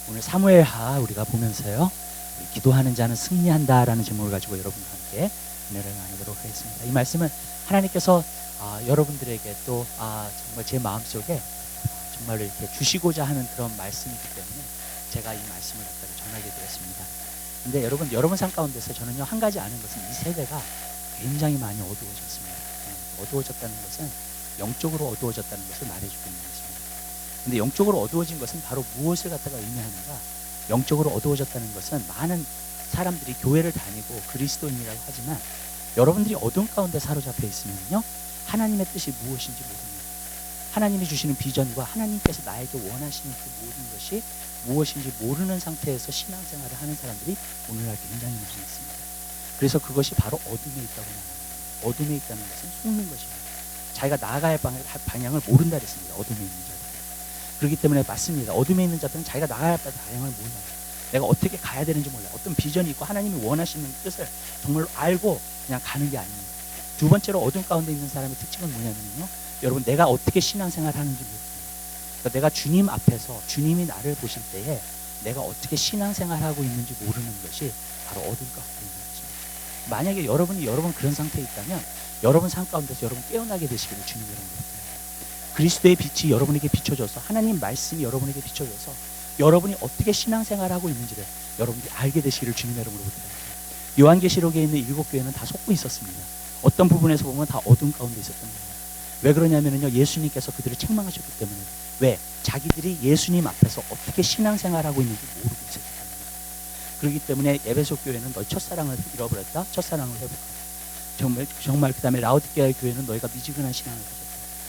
오늘 사무엘하 우리가 보면서요, 기도하는 자는 승리한다라는 제목을 가지고 여러분과 함께 은혜를 나누도록 하겠습니다. 이 말씀은 하나님께서 여러분들에게 또 정말 제 마음속에 정말로 이렇게 주시고자 하는 그런 말씀이기 때문에 제가 이 말씀을 갖다가 전하게 되었습니다. 근데 여러분 삶 가운데서 저는요, 한 가지 아는 것은 이 세대가 굉장히 많이 어두워졌습니다. 어두워졌다는 것은 영적으로 어두워졌다는 것을 말해주고 있는 것입니다. 근데 영적으로 어두워진 것은 바로 무엇을 갖다가 의미하는가? 영적으로 어두워졌다는 것은 많은 사람들이 교회를 다니고 그리스도인이라고 하지만 여러분들이 어둠 가운데 사로잡혀 있으면요, 하나님의 뜻이 무엇인지 모릅니다. 하나님이 주시는 비전과 하나님께서 나에게 원하시는 그 모든 것이 무엇인지 모르는 상태에서 신앙생활을 하는 사람들이 오늘날 굉장히 많이 있습니다. 그래서 그것이 바로 어둠에 있다고 말합니다. 어둠에 있다는 것은 속는 것입니다. 자기가 나아가야 할 방향을 모른다 그랬습니다. 어둠에 있는 자들. 그렇기 때문에 맞습니다. 어둠에 있는 자들은 자기가 나아가야 할 방향을 몰라요. 내가 어떻게 가야 되는지 몰라요. 어떤 비전이 있고 하나님이 원하시는 뜻을 정말로 알고 그냥 가는 게 아닙니다. 두 번째로 어둠 가운데 있는 사람의 특징은 뭐냐면요, 여러분, 내가 어떻게 신앙생활 하는지 모릅니다. 그러니까 내가 주님 앞에서 주님이 나를 보실 때에 내가 어떻게 신앙생활 하고 있는지 모르는 것이 바로 어둠 가운데 있는 것입니다. 만약에 여러분 그런 상태에 있다면 여러분 삶 가운데서 여러분 깨어나게 되시기를 주님 여러분께 그리스도의 빛이 여러분에게 비춰져서 하나님 말씀이 여러분에게 비춰져서 여러분이 어떻게 신앙생활하고 있는지를 여러분들이 알게 되시기를 주님 여러분으로 부탁드립니다. 요한계시록에 있는 7교회는 다 속고 있었습니다. 어떤 부분에서 보면 다 어둠 가운데 있었던 거예요. 왜 그러냐면요, 예수님께서 그들을 책망하셨기 때문에. 왜? 자기들이 예수님 앞에서 어떻게 신앙생활하고 있는지 모르고 있었기 때문에. 그렇기 때문에 에베소 교회는 너희 첫사랑을 잃어버렸다, 첫사랑을 회복하라. 정말 그 다음에 라오디게아 교회는 너희가 미지근한 신앙을 가졌다.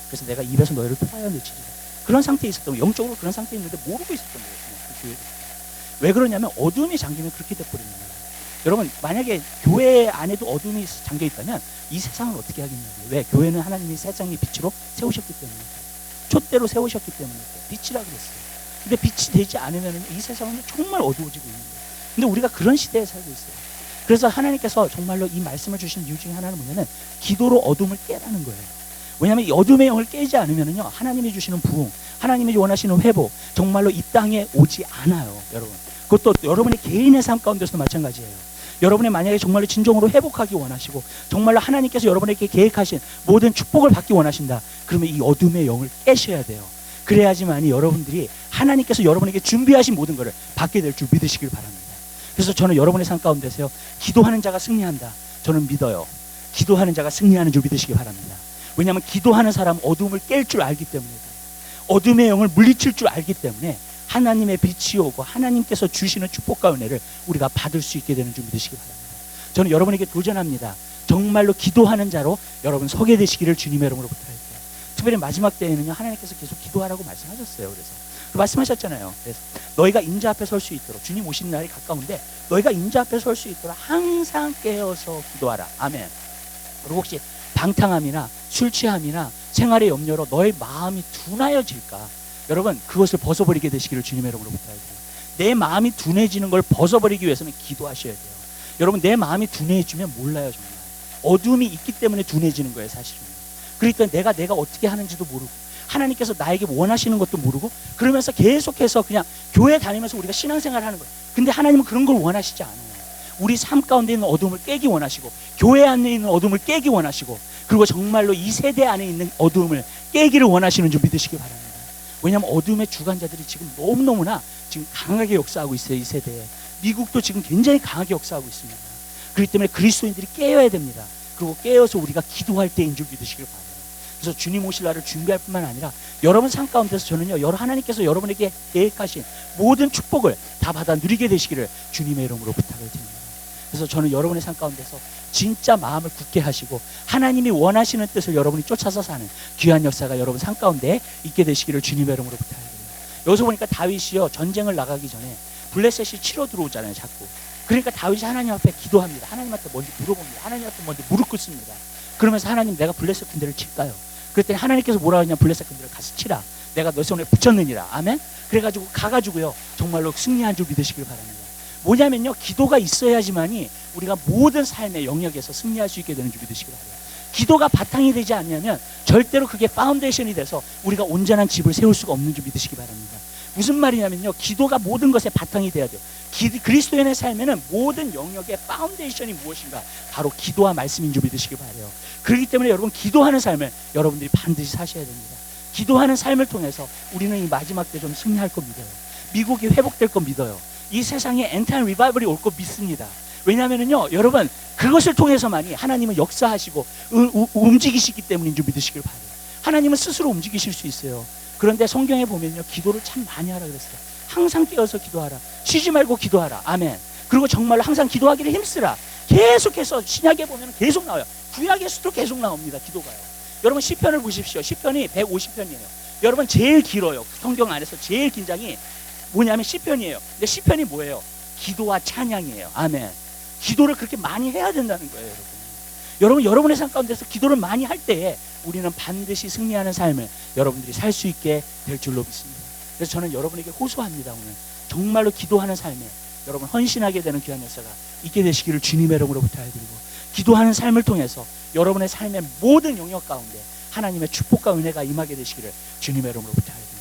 그래서 내가 입에서 너희를 토하여 내치리라. 그런 상태에 있었던 거예요. 영적으로 그런 상태에 있는데 모르고 있었던 거예요. 그 교회도. 왜 그러냐면 어둠이 잠기면 그렇게 돼버리는 거예요. 여러분, 만약에 교회 안에도 어둠이 잠겨 있다면 이 세상을 어떻게 하겠냐고요. 왜? 교회는 하나님이 세상의 빛으로 세우셨기 때문에, 촛대로 세우셨기 때문에 빛이라 그랬어요. 근데 빛이 되지 않으면 이 세상은 정말 어두워지고 있는 거예요. 근데 우리가 그런 시대에 살고 있어요. 그래서 하나님께서 정말로 이 말씀을 주신 이유 중에 하나는 뭐냐면 기도로 어둠을 깨라는 거예요. 왜냐하면 이 어둠의 영을 깨지 않으면요, 하나님이 주시는 부흥, 하나님이 원하시는 회복 정말로 이 땅에 오지 않아요. 여러분, 그것도 여러분의 개인의 삶 가운데서도 마찬가지예요. 여러분이 만약에 정말로 진정으로 회복하기 원하시고 정말로 하나님께서 여러분에게 계획하신 모든 축복을 받기 원하신다, 그러면 이 어둠의 영을 깨셔야 돼요. 그래야지만이 여러분들이 하나님께서 여러분에게 준비하신 모든 것을 받게 될 줄 믿으시길 바랍니다. 그래서 저는 여러분의 삶 가운데서요, 기도하는 자가 승리한다, 저는 믿어요. 기도하는 자가 승리하는 줄 믿으시기 바랍니다. 왜냐하면 기도하는 사람은 어둠을 깰 줄 알기 때문에, 어둠의 영을 물리칠 줄 알기 때문에 하나님의 빛이 오고 하나님께서 주시는 축복과 은혜를 우리가 받을 수 있게 되는 줄 믿으시기 바랍니다. 저는 여러분에게 도전합니다. 정말로 기도하는 자로 여러분 서게 되시기를 주님의 이름으로 부탁드릴게요. 특별히 마지막 때에는요, 하나님께서 계속 기도하라고 말씀하셨어요. 그래서 말씀하셨잖아요. 그래서 너희가 인자 앞에 설 수 있도록, 주님 오시는 날이 가까운데 너희가 인자 앞에 설 수 있도록 항상 깨어서 기도하라. 아멘. 그리고 혹시 방탕함이나 술 취함이나 생활의 염려로 너의 마음이 둔하여질까? 여러분, 그것을 벗어버리게 되시기를 주님의 이름으로 부탁드립니다. 내 마음이 둔해지는 걸 벗어버리기 위해서는 기도하셔야 돼요. 여러분, 내 마음이 둔해지면 몰라요. 정말 어둠이 있기 때문에 둔해지는 거예요, 사실은. 그러니까 내가 어떻게 하는지도 모르고 하나님께서 나에게 원하시는 것도 모르고 그러면서 계속해서 그냥 교회 다니면서 우리가 신앙생활을 하는 거예요. 근데 하나님은 그런 걸 원하시지 않아요. 우리 삶 가운데 있는 어둠을 깨기 원하시고 교회 안에 있는 어둠을 깨기 원하시고 그리고 정말로 이 세대 안에 있는 어둠을 깨기를 원하시는 줄 믿으시기 바랍니다. 왜냐하면 어둠의 주관자들이 지금 너무너무나 지금 강하게 역사하고 있어요. 이 세대에. 미국도 지금 굉장히 강하게 역사하고 있습니다. 그렇기 때문에 그리스도인들이 깨어야 됩니다. 그리고 깨어서 우리가 기도할 때인 줄 믿으시길 바라요. 그래서 주님 오실 날을 준비할 뿐만 아니라 여러분 삶 가운데서 저는요, 하나님께서 여러분에게 계획하신 모든 축복을 다 받아 누리게 되시기를 주님의 이름으로 부탁을 드립니다. 그래서 저는 여러분의 삶 가운데서 진짜 마음을 굳게 하시고 하나님이 원하시는 뜻을 여러분이 쫓아서 사는 귀한 역사가 여러분 삶 가운데 있게 되시기를 주님의 이름으로 부탁드립니다. 여기서 보니까 다윗이요, 전쟁을 나가기 전에 블레셋이 치러 들어오잖아요, 자꾸. 그러니까 다윗이 하나님 앞에 기도합니다. 하나님한테 먼저 물어봅니다. 하나님 앞에 먼저 무릎 꿇습니다. 그러면서 하나님, 내가 블레셋 군대를 칠까요? 그랬더니 하나님께서 뭐라 하냐, 블레셋 군대를 가서 치라. 내가 너 손에 붙였느니라. 아멘. 그래가지고 가가지고요, 정말로 승리한 줄 믿으시길 바랍니다. 뭐냐면요, 기도가 있어야지만이 우리가 모든 삶의 영역에서 승리할 수 있게 되는 줄 믿으시기 바랍니다. 기도가 바탕이 되지 않냐면 절대로 그게 파운데이션이 돼서 우리가 온전한 집을 세울 수가 없는 줄 믿으시기 바랍니다. 무슨 말이냐면요, 기도가 모든 것의 바탕이 돼야 돼요. 그리스도인의 삶에는 모든 영역의 파운데이션이 무엇인가? 바로 기도와 말씀인 줄 믿으시기 바라요. 그렇기 때문에 여러분, 기도하는 삶을 여러분들이 반드시 사셔야 됩니다. 기도하는 삶을 통해서 우리는 이 마지막 때 좀 승리할 거 믿어요. 미국이 회복될 거 믿어요. 이 세상에 엔타임 리바이벌이 올 거 믿습니다. 왜냐하면요, 여러분, 그것을 통해서만이 하나님은 역사하시고 움직이시기 때문인 줄 믿으시길 바라요. 하나님은 스스로 움직이실 수 있어요. 그런데 성경에 보면요, 기도를 참 많이 하라 그랬어요. 항상 깨어서 기도하라. 쉬지 말고 기도하라. 아멘. 그리고 정말로 항상 기도하기를 힘쓰라. 계속해서 신약에 보면 계속 나와요. 구약에서도 계속 나옵니다. 기도가요. 여러분, 시편을 보십시오. 시편이 150편이에요. 여러분, 제일 길어요. 성경 안에서 제일 긴 장이 뭐냐면 시편이에요. 근데 시편이 뭐예요? 기도와 찬양이에요. 아멘. 기도를 그렇게 많이 해야 된다는 거예요, 여러분. 여러분, 여러분의 삶 가운데서 기도를 많이 할 때에 우리는 반드시 승리하는 삶을 여러분들이 살 수 있게 될 줄로 믿습니다. 그래서 저는 여러분에게 호소합니다. 오늘 정말로 기도하는 삶에 여러분 헌신하게 되는 귀한 역사가 있게 되시기를 주님의 이름으로 부탁드리고, 기도하는 삶을 통해서 여러분의 삶의 모든 영역 가운데 하나님의 축복과 은혜가 임하게 되시기를 주님의 이름으로 부탁드립니다.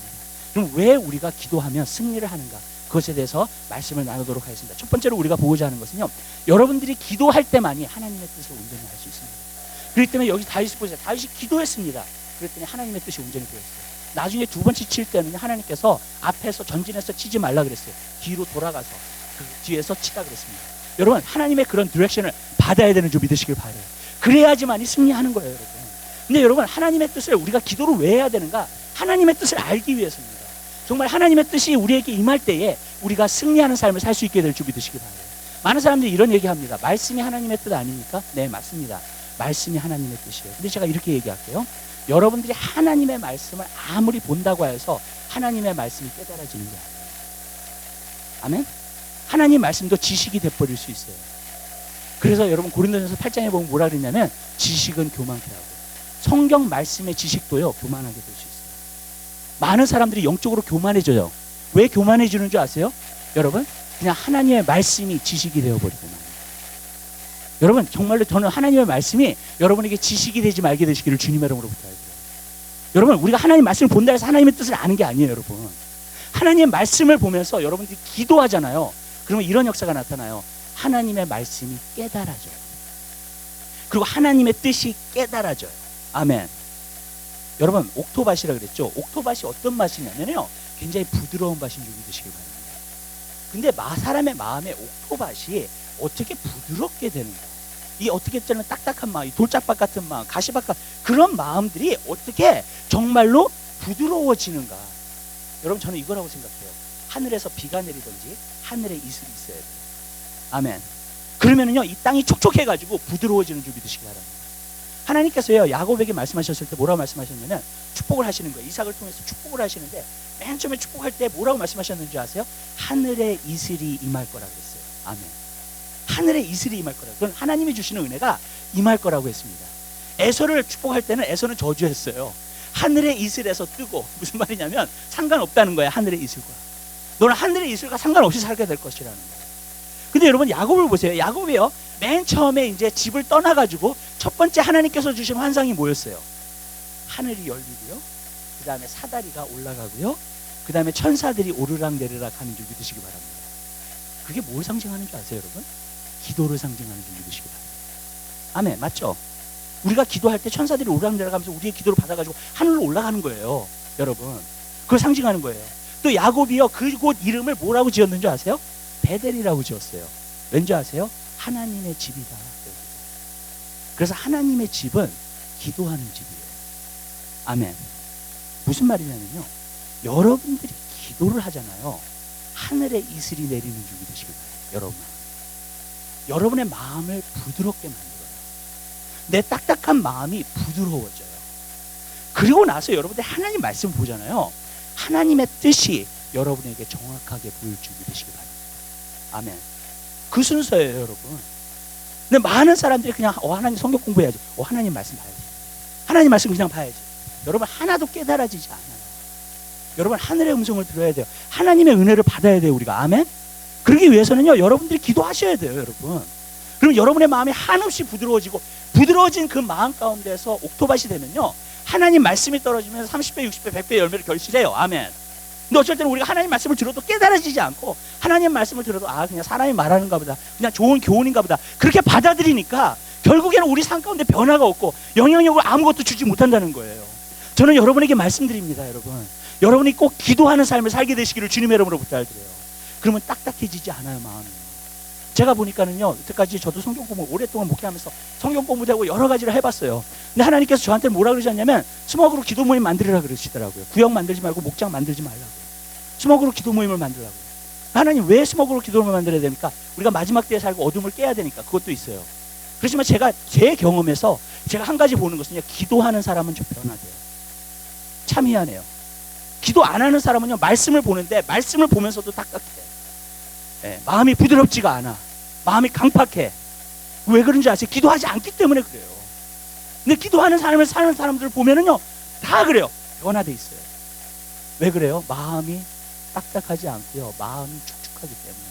그럼 왜 우리가 기도하면 승리를 하는가? 그것에 대해서 말씀을 나누도록 하겠습니다. 첫 번째로 우리가 보고자 하는 것은요, 여러분들이 기도할 때만이 하나님의 뜻을 온전히 알 수 있습니다. 그렇기 때문에 여기 다윗 보세요. 다윗이 기도했습니다. 그랬더니 하나님의 뜻이 온전히 보였어요. 나중에 두 번째 칠 때는 하나님께서 앞에서 전진해서 치지 말라 그랬어요. 뒤로 돌아가서 그 뒤에서 치라 그랬습니다. 여러분, 하나님의 그런 디렉션을 받아야 되는 줄 믿으시길 바라요. 그래야지만이 승리하는 거예요, 여러분. 근데 여러분, 하나님의 뜻을 우리가 기도를 왜 해야 되는가? 하나님의 뜻을 알기 위해서입니다. 정말 하나님의 뜻이 우리에게 임할 때에 우리가 승리하는 삶을 살 수 있게 될 줄 믿으시기 바라요. 많은 사람들이 이런 얘기합니다. 말씀이 하나님의 뜻 아닙니까? 네, 맞습니다. 말씀이 하나님의 뜻이에요. 근데 제가 이렇게 얘기할게요. 여러분들이 하나님의 말씀을 아무리 본다고 해서 하나님의 말씀이 깨달아지는 게 아니에요. 아멘? 하나님 말씀도 지식이 돼버릴 수 있어요. 그래서 여러분, 고린도전서 8장에 보면 뭐라 그랬냐면, 지식은 교만케 하고 성경 말씀의 지식도요, 교만하게 될 수 있어요. 많은 사람들이 영적으로 교만해져요. 왜 교만해지는 줄 아세요? 여러분, 그냥 하나님의 말씀이 지식이 되어버리고 말입니다. 여러분, 정말로 저는 하나님의 말씀이 여러분에게 지식이 되지 말게 되시기를 주님의 이름으로 부탁드려요. 여러분, 우리가 하나님의 말씀을 본다 해서 하나님의 뜻을 아는 게 아니에요, 여러분. 하나님의 말씀을 보면서 여러분들이 기도하잖아요. 그러면 이런 역사가 나타나요. 하나님의 말씀이 깨달아져요. 그리고 하나님의 뜻이 깨달아져요. 아멘. 여러분, 옥토밭이라 그랬죠. 옥토밭이 어떤 맛이냐면요, 굉장히 부드러운 맛인 줄 믿으시기 바랍니다. 근데 사람의 마음에 옥토밭이 어떻게 부드럽게 되는가? 이 어떻게 저는 딱딱한 마음, 돌짝밭 같은 마음, 가시밭 같은 그런 마음들이 어떻게 정말로 부드러워지는가? 여러분, 저는 이거라고 생각해요. 하늘에서 비가 내리든지 하늘에 이슬이 있어야 돼요. 아멘. 그러면은요, 이 땅이 촉촉해가지고 부드러워지는 줄 믿으시기 바랍니다. 하나님께서요, 야곱에게 말씀하셨을 때 뭐라고 말씀하셨냐면, 축복을 하시는 거예요. 이삭을 통해서 축복을 하시는데, 맨 처음에 축복할 때 뭐라고 말씀하셨는지 아세요? 하늘에 이슬이 임할 거라고 했어요. 아멘. 하늘에 이슬이 임할 거라고. 그건 하나님이 주시는 은혜가 임할 거라고 했습니다. 에서를 축복할 때는 에서는 저주했어요. 하늘의 이슬에서 뜨고, 무슨 말이냐면 상관없다는 거예요. 하늘의 이슬과 너는 하늘의 이슬과 상관없이 살게 될 것이라는 거예요. 근데 여러분, 야곱을 보세요. 야곱이요, 맨 처음에 이제 집을 떠나가지고 첫 번째 하나님께서 주신 환상이 뭐였어요? 하늘이 열리고요, 그 다음에 사다리가 올라가고요, 그 다음에 천사들이 오르락 내리락 하는 줄 믿으시기 바랍니다. 그게 뭘 상징하는 줄 아세요, 여러분? 기도를 상징하는 줄 믿으시기 바랍니다. 아멘. 맞죠? 우리가 기도할 때 천사들이 오르락내리락 하면서 우리의 기도를 받아가지고 하늘로 올라가는 거예요, 여러분. 그걸 상징하는 거예요. 또 야곱이요, 그곳 이름을 뭐라고 지었는 줄 아세요? 베델이라고 지었어요. 왠지 아세요? 하나님의 집이다. 그래서 하나님의 집은 기도하는 집이에요. 아멘. 무슨 말이냐면요, 여러분들이 기도를 하잖아요. 하늘에 이슬이 내리는 줄 믿으시기 바랍니다. 여러분의 마음을 부드럽게 만들어요. 내 딱딱한 마음이 부드러워져요. 그리고 나서 여러분들 하나님 말씀 보잖아요. 하나님의 뜻이 여러분에게 정확하게 보일 줄 믿으시기 바랍니다. 아멘. 그 순서예요, 여러분. 근데 많은 사람들이 그냥 하나님 성경 공부해야지, 하나님 말씀 봐야지, 하나님 말씀 그냥 봐야지. 여러분, 하나도 깨달아지지 않아요. 여러분, 하늘의 음성을 들어야 돼요. 하나님의 은혜를 받아야 돼요, 우리가. 아멘. 그러기 위해서는요, 여러분들이 기도하셔야 돼요, 여러분. 그럼 여러분의 마음이 한없이 부드러워지고, 부드러워진 그 마음 가운데서 옥토밭이 되면요, 하나님 말씀이 떨어지면서 30배, 60배, 100배 열매를 결실해요. 아멘. 근데 어쩔 때는 우리가 하나님 말씀을 들어도 깨달아지지 않고 하나님 말씀을 들어도 그냥 사람이 말하는가 보다, 그냥 좋은 교훈인가 보다, 그렇게 받아들이니까 결국에는 우리 삶 가운데 변화가 없고 영향력을 아무것도 주지 못한다는 거예요. 저는 여러분에게 말씀드립니다. 여러분이 꼭 기도하는 삶을 살게 되시기를 주님의 이름으로 부탁드려요. 그러면 딱딱해지지 않아요, 마음이. 제가 보니까는요, 여태까지 저도 성경 공부 오랫동안 목회하면서 성경 공부도 하고 여러 가지를 해봤어요. 근데 하나님께서 저한테 뭐라 그러셨냐면 스모그로 기도 모임 만들으라 그러시더라고요. 구역 만들지 말고 목장 만들지 말라고요. 스모그로 기도 모임을 만들라고요. 하나님 왜 스모그로 기도 모임을 만들어야 됩니까? 우리가 마지막 때에 살고 어둠을 깨야 되니까. 그것도 있어요. 그렇지만 제가 제 경험에서 제가 한 가지 보는 것은요, 기도하는 사람은 좀 변화돼요. 참 희한해요. 기도 안 하는 사람은요, 말씀을 보는데 말씀을 보면서도 딱딱해. 마음이 부드럽지가 않아. 마음이 강팍해. 왜 그런지 아세요? 기도하지 않기 때문에 그래요. 근데 기도하는 삶을 사는 사람들을 보면은요, 다 그래요. 변화돼 있어요. 왜 그래요? 마음이 딱딱하지 않고요, 마음이 축축하기 때문에.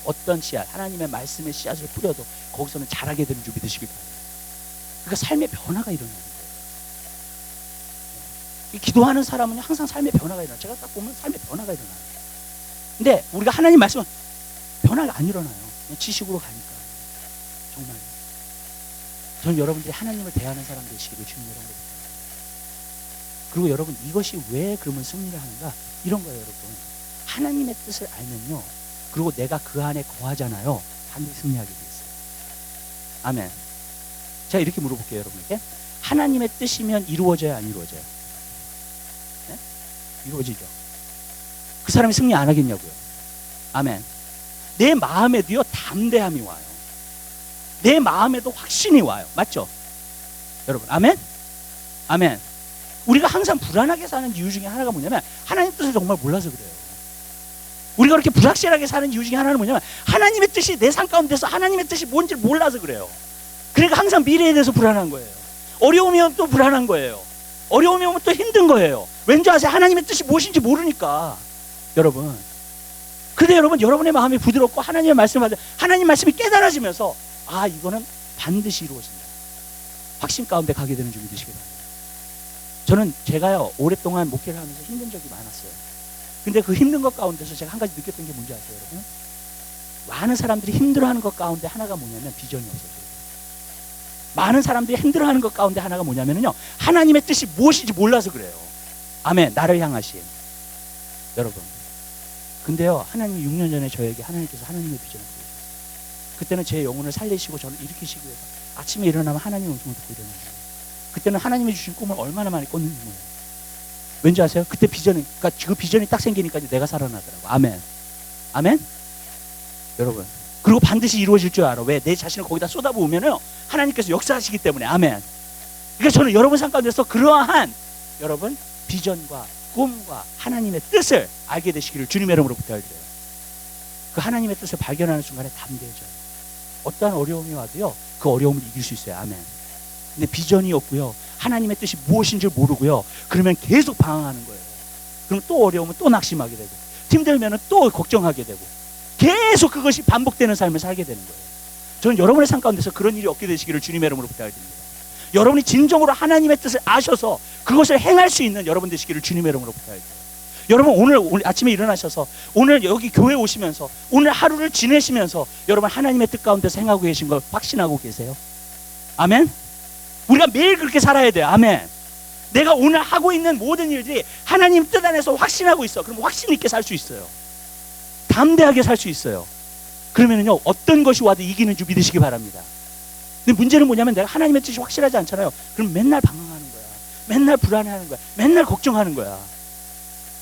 어떤 씨앗, 하나님의 말씀의 씨앗을 뿌려도 거기서는 자라게 되는 줄 믿으시길 바랍니다. 그러니까 삶의 변화가 일어나는 거예요. 이 기도하는 사람은 항상 삶의 변화가 일어나요. 제가 딱 보면 삶의 변화가 일어나요. 근데 우리가 하나님 말씀은 변화가 안 일어나요. 그냥 지식으로 가니까. 정말. 저는 여러분들이 하나님을 대하는 사람 되시기를 주님 이런 거 부탁드립니다. 그리고 여러분, 이것이 왜 그러면 승리를 하는가? 이런 거예요, 여러분. 하나님의 뜻을 알면요, 그리고 내가 그 안에 거하잖아요, 반드시 승리하게 돼 있어요. 아멘. 제가 이렇게 물어볼게요, 여러분에게. 하나님의 뜻이면 이루어져야 안 이루어져요? 네? 이루어지죠. 그 사람이 승리 안 하겠냐고요. 아멘. 내 마음에도요, 담대함이 와요. 내 마음에도 확신이 와요. 맞죠? 여러분, 아멘? 아멘. 우리가 항상 불안하게 사는 이유 중에 하나가 뭐냐면 하나님 뜻을 정말 몰라서 그래요. 우리가 그렇게 불확실하게 사는 이유 중에 하나는 뭐냐면 하나님의 뜻이 내 삶 가운데서 하나님의 뜻이 뭔지를 몰라서 그래요. 그러니까 항상 미래에 대해서 불안한 거예요. 어려움이 오면 또 불안한 거예요. 어려움이 오면 또 힘든 거예요. 왠지 아세요? 하나님의 뜻이 무엇인지 모르니까. 여러분, 근데 여러분, 여러분의 마음이 부드럽고 하나님의 말씀을 받아, 하나님 말씀이 깨달아지면서 이거는 반드시 이루어진다, 확신 가운데 가게 되는 줄 믿으시기 바랍니다. 저는 제가요, 오랫동안 목회를 하면서 힘든 적이 많았어요. 근데 그 힘든 것 가운데서 제가 한 가지 느꼈던 게 뭔지 아세요, 여러분? 많은 사람들이 힘들어하는 것 가운데 하나가 뭐냐면 비전이 없어요. 많은 사람들이 힘들어하는 것 가운데 하나가 뭐냐면요, 하나님의 뜻이 무엇인지 몰라서 그래요. 아멘. 나를 향하신 여러분. 근데요, 하나님이 6년 전에 저에게 하나님께서 하나님의 비전을 보여주셨어요. 그때는 제 영혼을 살리시고 저를 일으키시기 위해서 아침에 일어나면 하나님의 음성을 듣고 일어나는 거예요. 그때는 하나님이 주신 꿈을 얼마나 많이 꿨는지 몰라요. 왠지 아세요? 그때 비전이, 그러니까 그 비전이 딱 생기니까 내가 살아나더라고. 아멘. 아멘. 여러분, 그리고 반드시 이루어질 줄 알아. 왜? 내 자신을 거기다 쏟아부으면요, 하나님께서 역사하시기 때문에. 아멘. 그러니까 저는 여러분 삶 가운데서 그러한 여러분 비전과 꿈과 하나님의 뜻을 알게 되시기를 주님의 이름으로 부탁드려요. 그 하나님의 뜻을 발견하는 순간에 담대해져요. 어떠한 어려움이 와도요, 그 어려움을 이길 수 있어요. 아멘. 근데 비전이 없고요, 하나님의 뜻이 무엇인지 모르고요, 그러면 계속 방황하는 거예요. 그럼 또 어려우면 또 낙심하게 되고, 힘들면 또 걱정하게 되고, 계속 그것이 반복되는 삶을 살게 되는 거예요. 저는 여러분의 삶 가운데서 그런 일이 없게 되시기를 주님의 이름으로 부탁드립니다. 여러분이 진정으로 하나님의 뜻을 아셔서 그것을 행할 수 있는 여러분 되시기를 주님의 이름으로 부탁드려요. 여러분, 오늘 아침에 일어나셔서 오늘 여기 교회 오시면서 오늘 하루를 지내시면서 여러분 하나님의 뜻 가운데서 행하고 계신 걸 확신하고 계세요? 아멘. 우리가 매일 그렇게 살아야 돼요. 아멘. 내가 오늘 하고 있는 모든 일들이 하나님 뜻 안에서 확신하고 있어. 그럼 확신 있게 살 수 있어요. 담대하게 살 수 있어요. 그러면은요, 어떤 것이 와도 이기는 줄 믿으시기 바랍니다. 근데 문제는 뭐냐면 내가 하나님의 뜻이 확실하지 않잖아요. 그럼 맨날 방황하는 거야. 맨날 불안해하는 거야. 맨날 걱정하는 거야.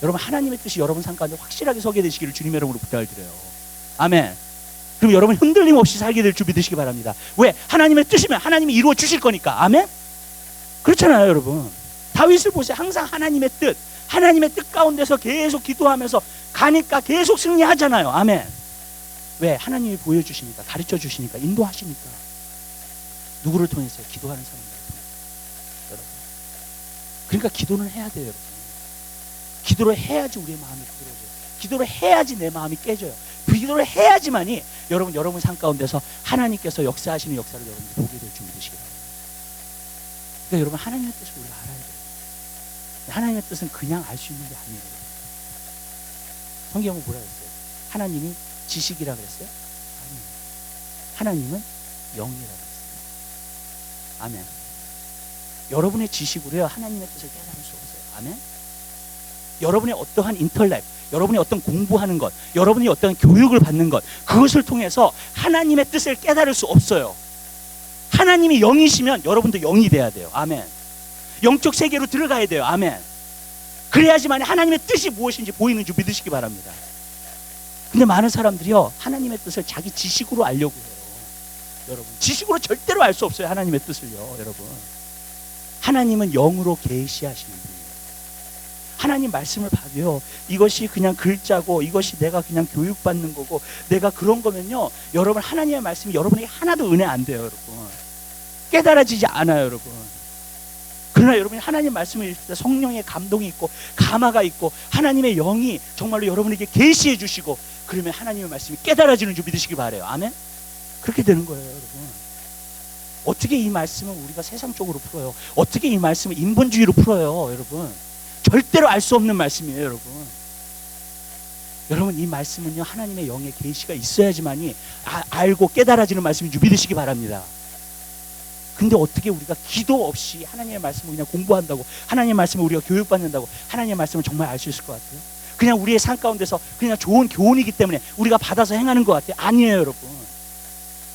여러분, 하나님의 뜻이 여러분 삶 가운데 확실하게 서게 되시기를 주님의 이름으로 부탁을 드려요. 아멘. 그럼 여러분 흔들림 없이 살게 될 줄 믿으시기 바랍니다. 왜? 하나님의 뜻이면 하나님이 이루어 주실 거니까. 아멘. 그렇잖아요, 여러분. 다윗을 보세요. 항상 하나님의 뜻 가운데서 계속 기도하면서 가니까 계속 승리하잖아요. 아멘. 왜? 하나님이 보여주시니까, 가르쳐 주시니까, 인도하시니까. 누구를 통해서요? 기도하는 사람들을 통해서. 여러분, 그러니까 기도는 해야 돼요, 여러분. 기도를 해야지 우리의 마음이 부드러워져요. 기도를 해야지 내 마음이 깨져요. 기도를 해야지만이 여러분 삶 가운데서 하나님께서 역사하시는 역사를 여러분이 보게 될 줄 믿으시기 바랍니다. 그러니까 여러분, 하나님의 뜻을 우리가 알아야 돼요. 하나님의 뜻은 그냥 알 수 있는 게 아니에요. 성경은 뭐라 그랬어요? 하나님이 지식이라 그랬어요? 아니요. 하나님은 영이라 그랬어요. 아멘. 여러분의 지식으로요 하나님의 뜻을 깨달을 수 없어요. 아멘. 여러분의 어떠한 인터넷, 여러분이 어떤 공부하는 것, 여러분이 어떤 교육을 받는 것, 그것을 통해서 하나님의 뜻을 깨달을 수 없어요. 하나님이 영이시면 여러분도 영이 돼야 돼요. 아멘. 영적 세계로 들어가야 돼요. 아멘. 그래야지만 하나님의 뜻이 무엇인지 보이는 줄 믿으시기 바랍니다. 근데 많은 사람들이요 하나님의 뜻을 자기 지식으로 알려고 해요. 여러분, 지식으로 절대로 알 수 없어요. 하나님의 뜻을요. 여러분, 하나님은 영으로 계시하시는 분이에요. 하나님 말씀을 봐도요 이것이 그냥 글자고 이것이 내가 그냥 교육받는 거고 내가 그런 거면요 여러분, 하나님의 말씀이 여러분에게 하나도 은혜 안 돼요. 여러분, 깨달아지지 않아요. 여러분, 그러나 여러분이 하나님 말씀을 읽을 때 성령의 감동이 있고 감화가 있고 하나님의 영이 정말로 여러분에게 계시해 주시고 그러면 하나님의 말씀이 깨달아지는 줄 믿으시기 바라요. 아멘. 그렇게 되는 거예요. 여러분, 어떻게 이 말씀을 우리가 세상적으로 풀어요? 어떻게 이 말씀을 인본주의로 풀어요? 여러분, 절대로 알 수 없는 말씀이에요. 여러분, 여러분 이 말씀은요 하나님의 영의 계시가 있어야지만이 알고 깨달아지는 말씀인 줄 믿으시기 바랍니다. 근데 어떻게 우리가 기도 없이 하나님의 말씀을 그냥 공부한다고, 하나님의 말씀을 우리가 교육받는다고 하나님의 말씀을 정말 알 수 있을 것 같아요? 그냥 우리의 삶 가운데서 그냥 좋은 교훈이기 때문에 우리가 받아서 행하는 것 같아요? 아니에요. 여러분,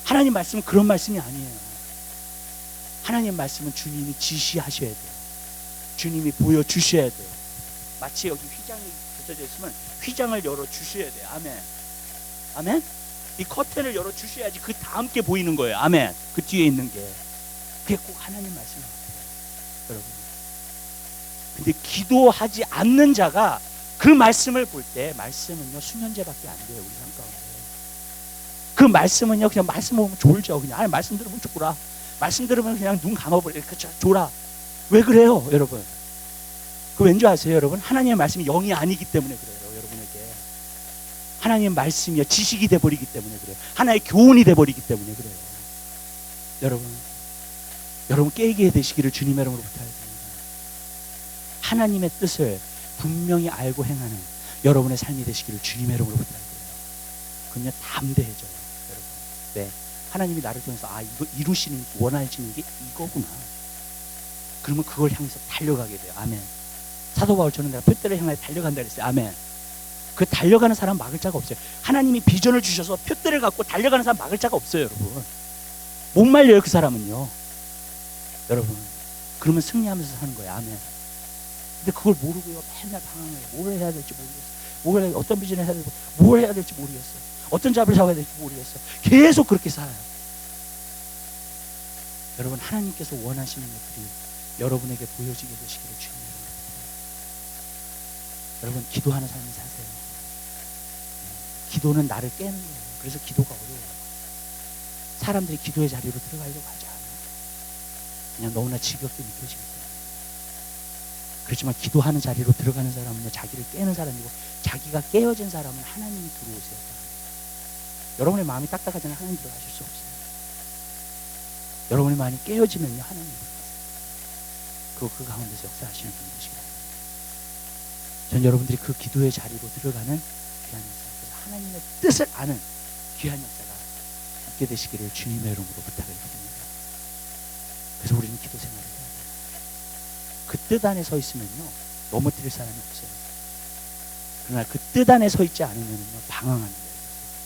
하나님 말씀은 그런 말씀이 아니에요. 하나님 말씀은 주님이 지시하셔야 돼요. 주님이 보여주셔야 돼요. 마치 여기 휘장이 붙여져 있으면 휘장을 열어주셔야 돼요. 아멘. 아멘. 이 커튼을 열어주셔야지 그 다음 게 보이는 거예요. 아멘. 그 뒤에 있는 게. 그게 꼭 하나님 말씀 같아요. 여러분, 근데 기도하지 않는 자가 그 말씀을 볼 때 말씀은요 수면제밖에 안 돼요. 우리 삶 가운데 그 말씀은요 그냥 말씀 보면 졸죠. 그냥 아니 말씀 들으면 졸아. 말씀 들으면 그냥 눈 감아버려. 그쵸? 졸아. 왜 그래요? 여러분, 그 왠지 아세요? 여러분, 하나님의 말씀이 영이 아니기 때문에 그래요. 여러분에게 하나님의 말씀이 지식이 돼버리기 때문에 그래요. 하나의 교훈이 돼버리기 때문에 그래요. 여러분 깨게 되시기를 주님의 이름으로 부탁드립니다. 하나님의 뜻을 분명히 알고 행하는 여러분의 삶이 되시기를 주님의 이름으로 부탁드려요. 그러면 담대해져요. 여러분, 네, 하나님이 나를 통해서 이거 이루시는 원하시는 게 이거구나. 그러면 그걸 향해서 달려가게 돼요. 아멘. 사도 바울처럼 내가 표대를 향해 달려간다 그랬어요. 아멘. 그 달려가는 사람 막을 자가 없어요. 하나님이 비전을 주셔서 표대를 갖고 달려가는 사람 막을 자가 없어요. 여러분, 못 말려요. 그 사람은요. 여러분, 그러면 승리하면서 사는 거예요. 아멘. 근데 그걸 모르고요 맨날 방황해요. 뭘 해야 될지 모르겠어요. 어떤 비전을 해야 될지, 뭘 해야 될지 모르겠어요. 어떤 잡을 잡아야 될지 모르겠어요. 계속 그렇게 살아요. 여러분, 하나님께서 원하시는 것들이 여러분에게 보여지게 되시기를 주님으로 부탁드려요. 여러분, 기도하는 삶을 사세요. 기도는 나를 깨는 거예요. 그래서 기도가 어려워요. 사람들이 기도의 자리로 들어가려고 하지 않아요. 그냥 너무나 지겹게 느껴지기 때문에. 그렇지만 기도하는 자리로 들어가는 사람은요 자기를 깨는 사람이고, 자기가 깨어진 사람은 하나님이 들어오세요. 여러분의 마음이 딱딱하잖아요. 하나님 들어가실 수 없어요. 여러분의 마음이 깨어지면요 하나님이 들어가세요. 그리고 그 가운데서 역사하시는 분 되시기 바랍니다. 전 여러분들이 그 기도의 자리로 들어가는 귀한 역사, 그래서 하나님의 뜻을 아는 귀한 역사가 있게 되시기를 주님의 이름으로 부탁을 드립니다. 그래서 우리는 기도 생활을 해야 돼요. 그 뜻 안에 서 있으면요 넘어뜨릴 사람이 없어요. 그러나 그 뜻 안에 서 있지 않으면요 방황하는 거예요.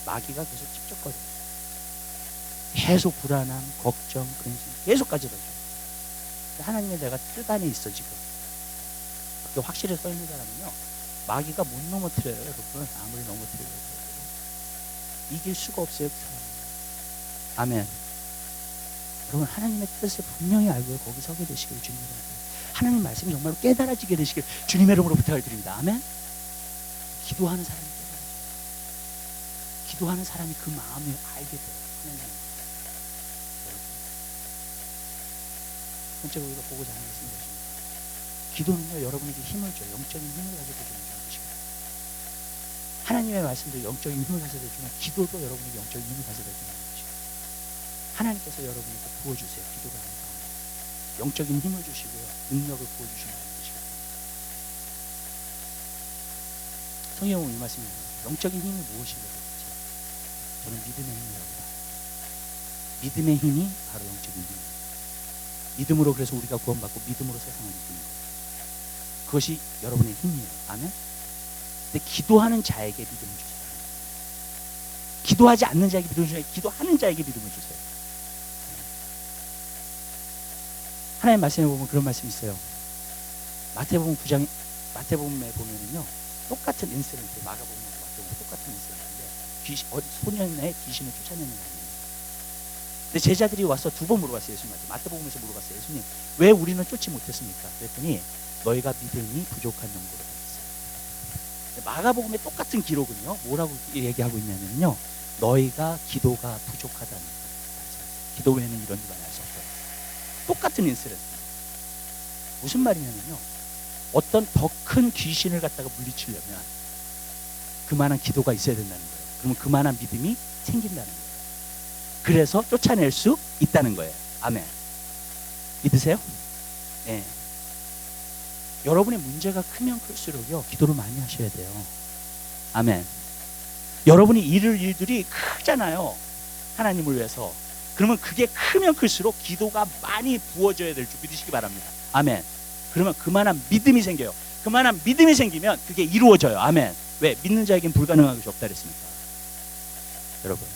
마귀가 계속 찝쩍거려요. 계속 불안함, 걱정, 근심 계속 가져다줘요. 하나님의 내가 뜻 안에 있어 지금. 그게 확실히 서 있는 사람은요 마귀가 못 넘어뜨려요. 여러분, 아무리 넘어뜨려도 이길 수가 없어요. 그 사람은. 아멘. 여러분, 하나님의 뜻을 분명히 알고 거기 서게 되시길 주님의 이름으로, 하나님 말씀이 정말로 깨달아지게 되시길 주님의 이름으로 부탁을 드립니다. 아멘. 기도하는 사람이 깨달아져요. 기도하는 사람이 그 마음을 알게 돼요. 하나님. 번째로 우리가 보고자 하는 것은 이것입니다. 기도는요 여러분에게 힘을 줘요. 영적인 힘을 가져다 주는 것입니다. 하나님의 말씀도 영적인 힘을 가져다 주면 기도도 여러분에게 영적인 힘을 가져다 주는 것입니다. 하나님께서 여러분에게 부어주세요. 기도가 하는 가운데 영적인 힘을 주시고요 능력을 부어주시는 것입니다. 성경에 보면 이 말씀이에요. 영적인 힘이 무엇이냐고. 저는 믿음의 힘이라고 봐요. 믿음의 힘이 바로 영적인 힘이에요. 믿음으로 그래서 우리가 구원받고 믿음으로 세상을 이기는 거예요. 그것이 여러분의 힘이에요. 아멘. 근데 기도하는 자에게 믿음을 주세요. 기도하지 않는 자에게 믿음을 주세요. 기도하는 자에게 믿음을 주세요. 하나님 말씀에 보면 그런 말씀이 있어요. 마태복음 9장 마태복음에 보면은요 똑같은 인시던트, 마가복음하고 마태복음 똑같은 인시던트인데 소년의 귀신을 쫓아내는 아니에요. 근데 제자들이 와서 두 번 물어봤어요. 예수님한테. 마태복음에서 물어봤어요. 예수님, 왜 우리는 쫓지 못했습니까? 그랬더니 너희가 믿음이 부족한 연고로 했어요. 마가복음의 똑같은 기록은요 뭐라고 얘기하고 있냐면요, 너희가 기도가 부족하다는 거예요. 기도 외에는 이런 일을 할 수 없어요. 똑같은 인시던트. 무슨 말이냐면요, 어떤 더 큰 귀신을 갖다가 물리치려면 그만한 기도가 있어야 된다는 거예요. 그러면 그만한 믿음이 생긴다는 거예요. 그래서 쫓아낼 수 있다는 거예요. 아멘. 믿으세요? 네. 여러분의 문제가 크면 클수록요 기도를 많이 하셔야 돼요. 아멘. 여러분이 이룰 일들이 크잖아요. 하나님을 위해서. 그러면 그게 크면 클수록 기도가 많이 부어져야 될 줄 믿으시기 바랍니다. 아멘. 그러면 그만한 믿음이 생겨요. 그만한 믿음이 생기면 그게 이루어져요. 아멘. 왜? 믿는 자에겐 불가능한 것이 없다 그랬습니까? 여러분,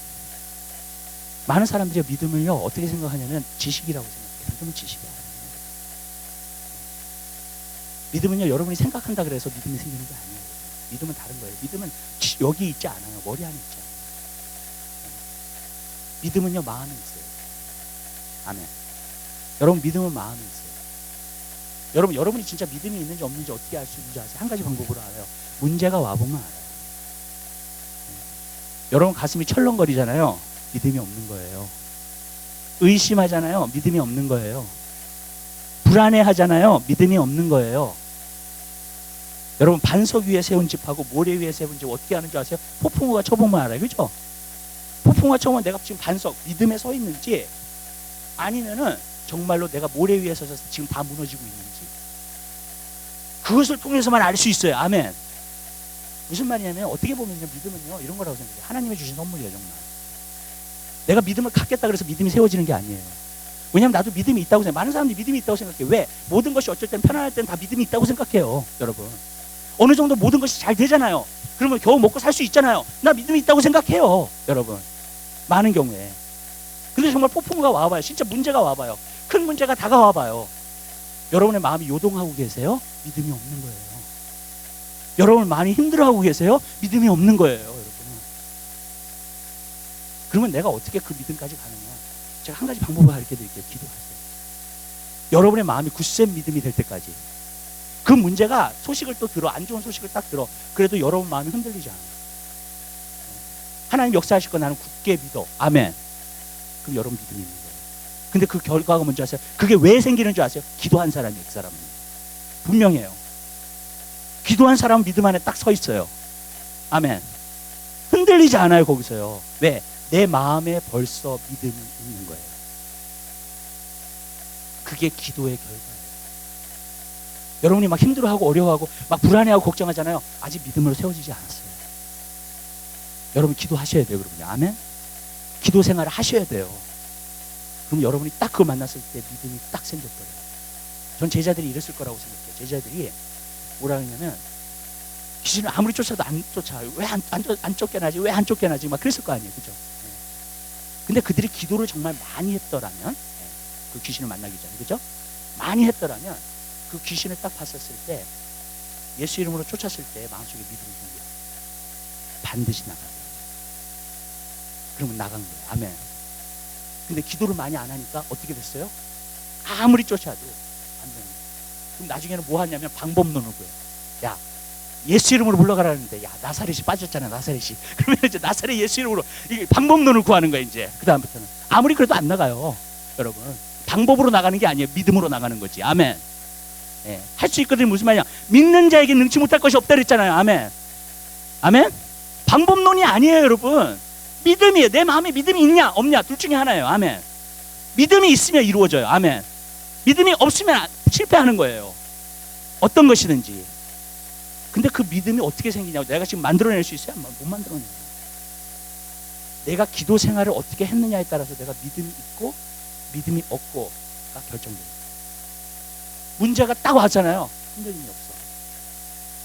많은 사람들이 믿음을요 어떻게 생각하냐면 지식이라고 생각해요. 믿음은 지식이 아니에요. 믿음은요 여러분이 생각한다 그래서 믿음이 생기는 게 아니에요. 믿음은 다른 거예요. 믿음은 여기 있지 않아요. 머리 안에 있지 않아요. 믿음은요 마음에 있어요. 아멘. 여러분, 믿음은 마음에 있어요. 여러분이 진짜 믿음이 있는지 없는지 어떻게 알 수 있는지 아세요? 한 가지 방법으로 알아요. 문제가 와보면 알아요. 여러분 가슴이 철렁거리잖아요. 믿음이 없는 거예요. 의심하잖아요. 믿음이 없는 거예요. 불안해하잖아요. 믿음이 없는 거예요. 여러분 반석 위에 세운 집하고 모래 위에 세운 집 어떻게 하는 줄 아세요? 폭풍우가 쳐보면 알아요. 그죠? 폭풍우가 쳐보면 내가 지금 반석 믿음에 서 있는지, 아니면은 정말로 내가 모래 위에 서서 지금 다 무너지고 있는지, 그것을 통해서만 알 수 있어요. 아멘. 무슨 말이냐면 어떻게 보면요 믿음은요 이런 거라고 생각해요. 하나님이 주신 선물이에요. 정말 내가 믿음을 갖겠다 그래서 믿음이 세워지는 게 아니에요. 왜냐하면 나도 믿음이 있다고 생각해요. 많은 사람들이 믿음이 있다고 생각해요. 왜? 모든 것이 어쩔 땐 편안할 땐 다 믿음이 있다고 생각해요. 여러분, 어느 정도 모든 것이 잘 되잖아요. 그러면 겨우 먹고 살 수 있잖아요. 나 믿음이 있다고 생각해요. 여러분, 많은 경우에. 근데 정말 폭풍우가 와봐요. 진짜 문제가 와봐요. 큰 문제가 다가와봐요. 여러분의 마음이 요동하고 계세요? 믿음이 없는 거예요. 여러분 많이 힘들어하고 계세요? 믿음이 없는 거예요. 여러분. 그러면 내가 어떻게 그 믿음까지 가느냐? 제가 한 가지 방법을 가르쳐 드릴게요. 기도하세요. 여러분의 마음이 굳센 믿음이 될 때까지. 그 문제가 소식을 또 들어, 안 좋은 소식을 딱 들어. 그래도 여러분 마음이 흔들리지 않아요. 하나님 역사하실 거 나는 굳게 믿어. 아멘. 그럼 여러분 믿음이 있는 거예요. 근데 그 결과가 뭔지 아세요? 그게 왜 생기는 줄 아세요? 기도한 사람이에요. 그 사람은 분명해요. 기도한 사람은 믿음 안에 딱 서 있어요. 아멘. 흔들리지 않아요. 거기서요. 왜? 내 마음에 벌써 믿음이 있는 거예요. 그게 기도의 결과예요. 여러분이 막 힘들어하고 어려워하고 막 불안해하고 걱정하잖아요. 아직 믿음으로 세워지지 않았어요. 여러분 기도하셔야 돼요. 그러면 아멘. 기도 생활을 하셔야 돼요. 그럼 여러분이 딱 그걸 만났을 때 믿음이 딱 생겼거든요. 전 제자들이 이랬을 거라고 생각해요. 제자들이 뭐라 하냐면 귀신을 아무리 쫓아도 안 쫓아. 왜 안 쫓겨나지? 왜 안 쫓겨나지? 막 그랬을 거 아니에요. 그죠? 네. 근데 그들이 기도를 정말 많이 했더라면, 그 귀신을 만나기 전에, 그죠? 많이 했더라면 그 귀신을 딱 봤었을 때, 예수 이름으로 쫓았을 때 마음속에 믿음이 생겨요. 반드시 나간다. 그러면 나간 거예요. 아멘. 근데 기도를 많이 안 하니까 어떻게 됐어요? 아무리 쫓아도 안 되는 거예요. 그럼 나중에는 뭐 하냐면 방법론을 구해요. 야, 예수 이름으로 불러가라는데, 야, 나사렛이 빠졌잖아, 나사렛이. 그러면 이제 나사렛 예수 이름으로 이게 방법론을 구하는 거예요. 이제 그 다음부터는 아무리 그래도 안 나가요. 여러분, 방법으로 나가는 게 아니에요. 믿음으로 나가는 거지. 아멘. 예, 할 수 있거든요. 무슨 말이냐? 믿는 자에게 능치 못할 것이 없다 그랬잖아요. 아멘. 아멘. 방법론이 아니에요, 여러분. 믿음이에요. 내 마음에 믿음이 있냐 없냐 둘 중에 하나예요. 아멘. 믿음이 있으면 이루어져요. 아멘. 믿음이 없으면 실패하는 거예요. 어떤 것이든지. 근데 그 믿음이 어떻게 생기냐고. 내가 지금 만들어낼 수 있어요? 못 만들어내요. 내가 기도 생활을 어떻게 했느냐에 따라서 내가 믿음이 있고 믿음이 없고가 결정돼요. 문제가 딱 왔잖아요. 흔들림이 없어.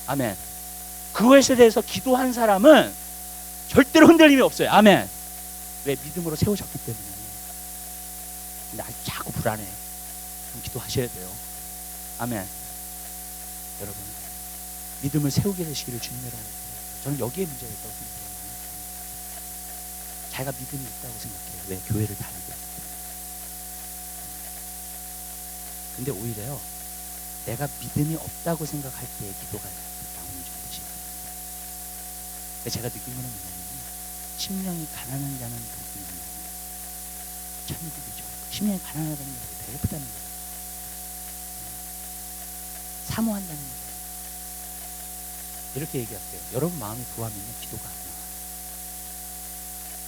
아멘. 그것에 대해서 기도한 사람은 절대로 흔들림이 없어요. 아멘. 왜? 믿음으로 세워졌기 때문에. 근데 아주 자꾸 불안해. 그럼 기도하셔야 돼요. 아멘. 여러분, 믿음을 세우게 되시기를 주님이라고. 저는 여기에 문제가 있다고 생각해요. 자기가 믿음이 있다고 생각해요. 왜? 교회를 다니고 있기 때문에. 근데 오히려요, 내가 믿음이 없다고 생각할 때 기도가 나오는 줄 아시죠? 제가 느낀 거는 뭐냐면요, 심령이 가난한 자는 복이 있는 천국이죠. 심령이 가난하다는 게 배고프다는 거예요. 사모한다는 거예요. 이렇게 얘기할게요. 여러분 마음이 부하면요, 기도가 안 나와요.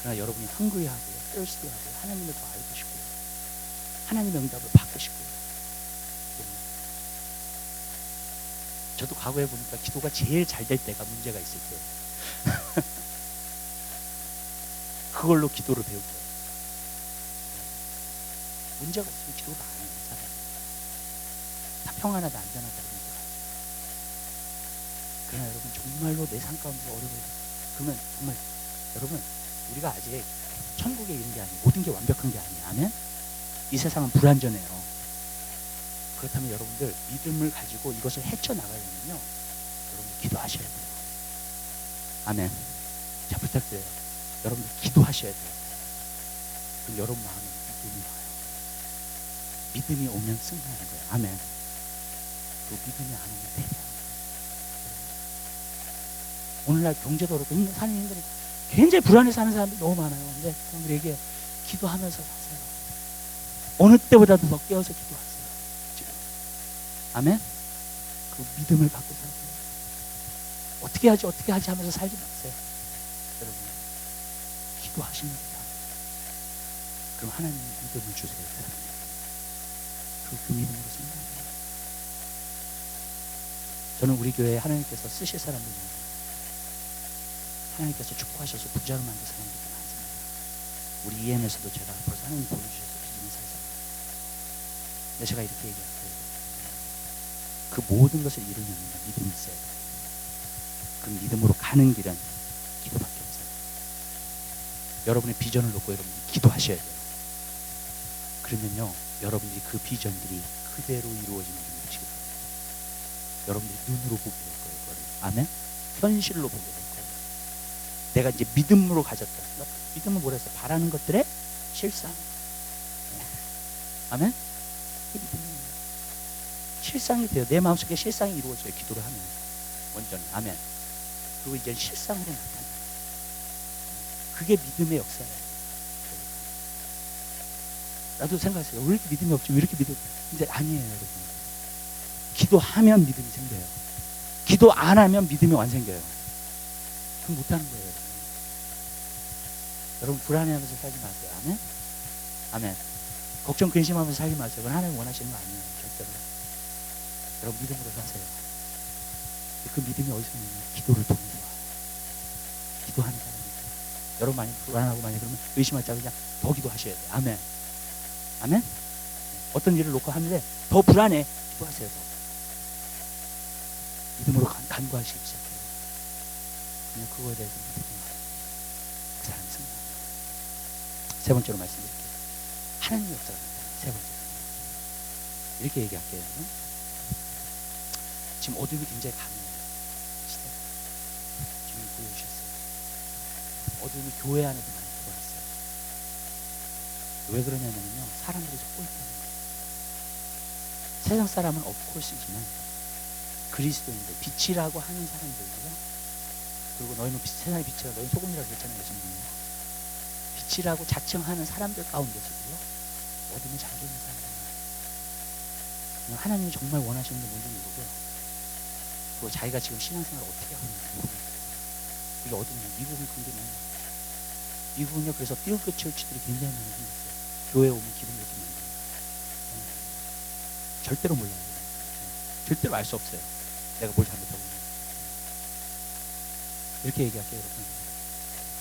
그러나 여러분이 헝그리하고요, thirsty하고요, 하나님을 더 알고 싶고요, 하나님의 응답을 받고 싶고요. 저도 과거에 보니까 기도가 제일 잘 될 때가 문제가 있을 때예요. 그걸로 기도를 배울 거예요. 문제가 있으면 기도를 안 해요, 사람이. 다 평안하다, 안전하다 그러니까. 그러나 여러분, 정말로 내 삶 가운데 어려워요. 그러면 정말 여러분, 우리가 아직 천국에 이른 게 아니에요. 모든 게 완벽한 게 아니에요. 아멘? 이 세상은 불완전해요. 그렇다면 여러분들 믿음을 가지고 이것을 헤쳐나가려면요, 여러분 기도하셔야 돼요. 아멘. 자, 부탁드려요. 여러분들 기도하셔야 돼요. 그럼 여러분 마음에 믿음이 와요. 믿음이 오면 승리하는 거예요. 아멘. 그 믿음이 안 오면 패배하는 거예요. 오늘날 경제도 그렇고 사는 힘드니까 굉장히 불안해 사는 사람들이 너무 많아요. 근데 여러분들에게 기도하면서 사세요. 어느 때보다도 더 깨어서 기도하세요. 지금. 아멘. 그 믿음을 갖고 사세요. 어떻게 하지 하면서 살지 마세요. 여러분, 기도하시면 돼요. 그럼 하나님이 믿음을 주세요. 그 믿음으로 승리합니다. 저는 우리 교회에 하나님께서 쓰실 사람들이 많아요. 하나님께서 축복하셔서 부자로 만든 사람들이 많습니다. 우리 EM에서도 제가 벌써 하나님 보여주셔서 비즈니스 할 사람. 근데 제가 이렇게 얘기할게요. 그 모든 것을 이루려면 믿음이 있어야 돼요. 그 믿음으로 가는 길은 기도밖에 없어요. 여러분의 비전을 놓고 여러분이 기도하셔야 돼요. 그러면요, 여러분들이 그 비전들이 그대로 이루어지는 줄 믿으시게 돼요. 여러분들이 눈으로 보게 될 거예요. 그걸. 아멘? 현실로 보게 될 거예요. 내가 이제 믿음으로 가졌다. 믿음은 뭐라 했어요? 바라는 것들의 실상. 아멘? 그게 믿음이에요. 실상이 돼요. 내 마음속에 실상이 이루어져요. 기도를 하면. 완전. 아멘. 그리고 이제 실상으로 나타나요. 그게 믿음의 역사예요. 나도 생각했어요. 왜 이렇게 믿음이 없지? 왜 이렇게 믿음? 근데 아니에요, 여러분. 기도하면 믿음이 생겨요. 기도 안 하면 믿음이 안 생겨요. 그럼 못하는 거예요, 여러분. 여러분, 불안해하면서 살지 마세요. 아멘? 아멘. 걱정, 근심하면서 살지 마세요. 그건 하나님 원하시는 거 아니에요. 절대로. 여러분, 믿음으로 사세요. 그 믿음이 어디서 오느냐? 기도를 통해서 와요. 기도하는 사람이. 여러분 많이 불안하고 많이 그러면 의심하지 말고 그냥 더 기도하셔야 돼요. 아멘. 아멘? 어떤 일을 놓고 하는데 더 불안해. 기도하세요. 더. 믿음으로 간구하시기 시작해요. 그냥 그거에 대해서 믿음이 와요. 그 사람이 승리합니다. 세 번째로 말씀드릴게요. 하나님의 역사가 나타나요. 세 번째로. 이렇게 얘기할게요. 지금 어둠이 굉장히 강해요. 시대가. 지금 보여주셨어요. 어둠이 교회 안에도 많이 들어왔어요. 왜 그러냐면요, 사람들이 속고 있다는 거예요. 세상 사람은 업코스지만 그리스도인들, 빛이라고 하는 사람들도요. 그리고 너희는 세상의 빛이라 너희 소금이라고 그랬잖아요. 예수님은요. 빛이라고 자청하는 사람들 가운데서도요, 어둠에 잠겨 있는 사람들. 하나님이 정말 원하시는 게 뭔지 모르고요. 그리고 자기가 지금 신앙생활을 어떻게 하고 있는지 모르겠어요. 그게 어디냐? 미국은 그게 많아요. 미국은요, 그래서 필드 철치들이 굉장히 많이 생겼어요. 교회에 오면 기분 좋게 만듭니다. 절대로 몰라요. 절대로 알 수 없어요. 내가 뭘 잘못하고 있는지. 이렇게 얘기할게요, 여러분.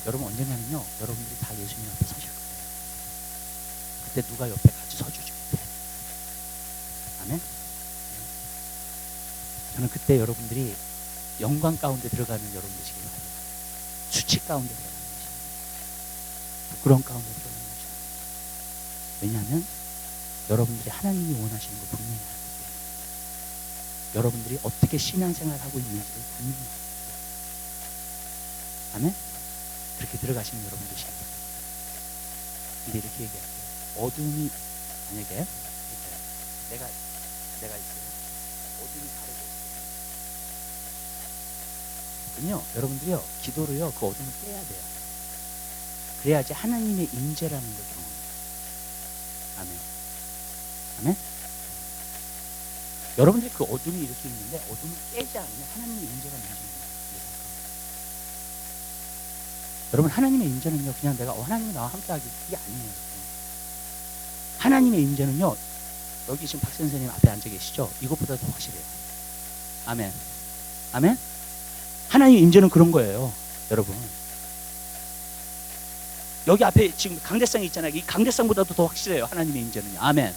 여러분 언젠가는요, 여러분들이 다 예수님 앞에 서실 거예요. 그때 누가 옆에 같이 서주지 못해. 아멘? 저는 그때 여러분들이 영광 가운데 들어가는 여러분 되시길 바랍니다. 수치 가운데 들어가는 것이 부끄러운 가운데 들어가는 것이 왜냐하면 여러분들이 하나님이 원하시는 걸 분명히 알기 때문에 여러분들이 어떻게 신앙생활을 하고 있는지를 분명히 알기 때문에 아멘? 그렇게 들어가시는 여러분 되시길 바랍니다. 근데 이렇게 얘기할게요. 어둠이 만약에 이렇게 내가 있어요. 어둠이 가려져 있어요. 그럼요, 여러분들이요, 기도로요, 그 어둠을 깨야 돼요. 그래야지 하나님의 임재라는 걸 경험해요. 아멘. 아멘. 여러분들이 그 어둠이 이렇게 있는데 어둠을 깨지 않으면 하나님의 임재가 뭔지 여러분, 하나님의 임재는요, 그냥 내가 하나님이 나와 함께하기 이게 아니에요. 하나님의 임재는요, 여기 지금 박 선생님 앞에 앉아 계시죠? 이것보다 더 확실해요. 아멘. 아멘. 하나님의 임재는 그런 거예요, 여러분. 여기 앞에 지금 강대상이 있잖아요. 이 강대상보다도 더 확실해요, 하나님의 임재는요. 아멘.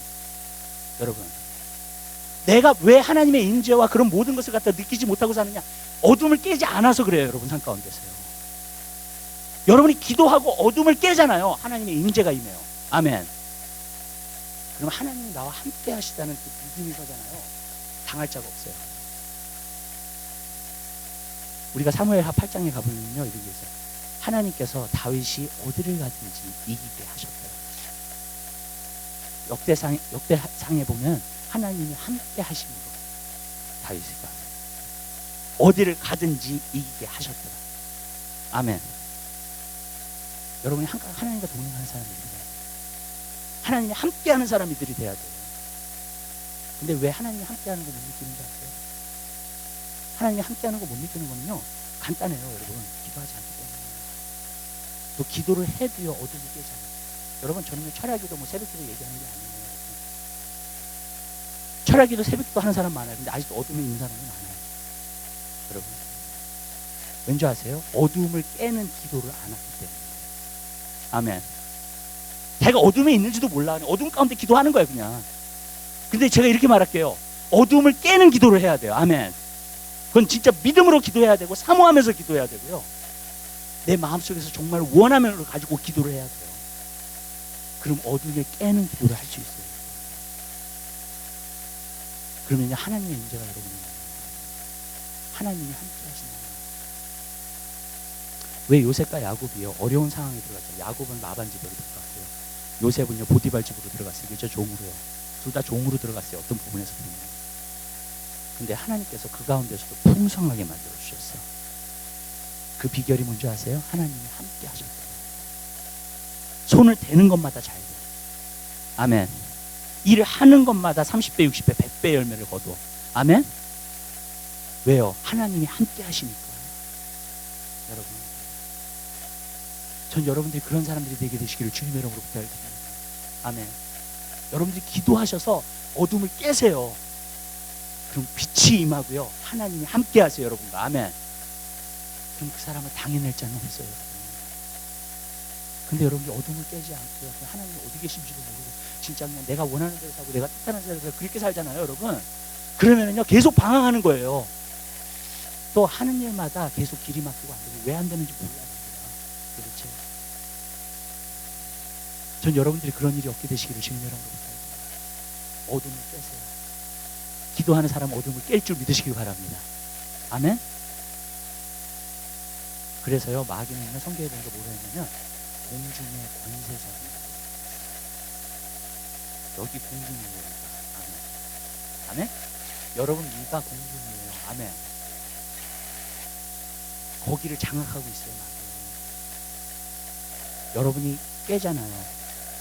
여러분, 내가 왜 하나님의 임재와 그런 모든 것을 갖다 느끼지 못하고 사느냐? 어둠을 깨지 않아서 그래요, 여러분. 산 가운데서요. 여러분이 기도하고 어둠을 깨잖아요. 하나님의 임재가 임해요. 아멘. 그럼 하나님이 나와 함께 하시다는 그 믿음이 서잖아요. 당할 자가 없어요. 우리가 사무엘하 8장에 가보면요, 이렇게 있어요. 하나님께서 다윗이 어디를 가든지 이기게 하셨대요. 역대상에 보면 하나님이 함께 하심으로 다윗이가 어디를 가든지 이기게 하셨더라. 아멘. 여러분이 하나님과 동행하는 사람들이 돼야 돼요. 하나님이 함께하는 사람들이 돼야 돼요. 근데 왜 하나님이 함께하는 거 못 느끼는지 아세요? 하나님이 함께하는 거 못 느끼는 거는요, 간단해요, 여러분. 기도하지 않기 때문에. 또 기도를 해도요, 어둠이 깨잖아요. 여러분, 저는 철야기도 새벽기도 얘기하는 게 아니에요. 철야기도 새벽기도 하는 사람 많아요. 근데 아직도 어둠에 있는 사람이 많아요. 여러분, 왠지 아세요? 어둠을 깨는 기도를 안 하기 때문에. 아멘. 내가 어둠에 있는지도 몰라. 어둠 가운데 기도하는 거야, 그냥. 근데 제가 이렇게 말할게요. 어둠을 깨는 기도를 해야 돼요. 아멘. 그건 진짜 믿음으로 기도해야 되고 사모하면서 기도해야 되고요. 내 마음속에서 정말 원하면을 가지고 기도를 해야 돼요. 그럼 어둠을 깨는 기도를 할 수 있어요. 그러면 하나님의 임재가 여러분이 하나님이 함께 하신다. 왜 요셉과 야곱이요, 어려운 상황에 들어갔죠. 야곱은 라반 집으로 들어갔고요. 요셉은요, 보디발 집으로 들어갔어요. 그죠? 종으로요. 둘 다 종으로 들어갔어요. 어떤 부분에서 보면. 근데 하나님께서 그 가운데서도 풍성하게 만들어 주셨어요. 그 비결이 뭔지 아세요? 하나님이 함께 하셨어요. 손을 대는 것마다 잘 돼요. 아멘. 일을 하는 것마다 30배, 60배, 100배 열매를 거둬. 아멘. 왜요? 하나님이 함께 하시니까. 여러분, 전 여러분들이 그런 사람들이 되게 되시기를 주님의 이름으로 부탁드립니다. 아멘. 여러분들이 기도하셔서 어둠을 깨세요. 그럼 빛이 임하고요, 하나님이 함께 하세요, 여러분과. 아멘. 그럼 그 사람을 당해낼 자는 없어요. 근데 여러분들이 어둠을 깨지 않고요, 하나님이 어디 계신지도 모르고 진짜 그냥 내가 원하는 대로 살고 내가 뜻하는 대로 살고 그렇게 살잖아요, 여러분. 그러면은요, 계속 방황하는 거예요. 또 하는 일마다 계속 길이 막히고 안 되고 왜 안 되는지 몰라요. 도대체. 전 여러분들이 그런 일이 없게 되시기를 주님 이름으로 부탁드립니다. 어둠을 깨세요. 기도하는 사람은 어둠을 깰 줄 믿으시길 바랍니다. 아멘. 그래서요, 마귀는요, 성경에 보니까 뭐라 했냐면 공중의 권세자입니다. 여기 공중이에요. 아멘. 아멘. 여러분 위가 공중이에요. 아멘. 거기를 장악하고 있어요, 마귀. 여러분이 깨잖아요.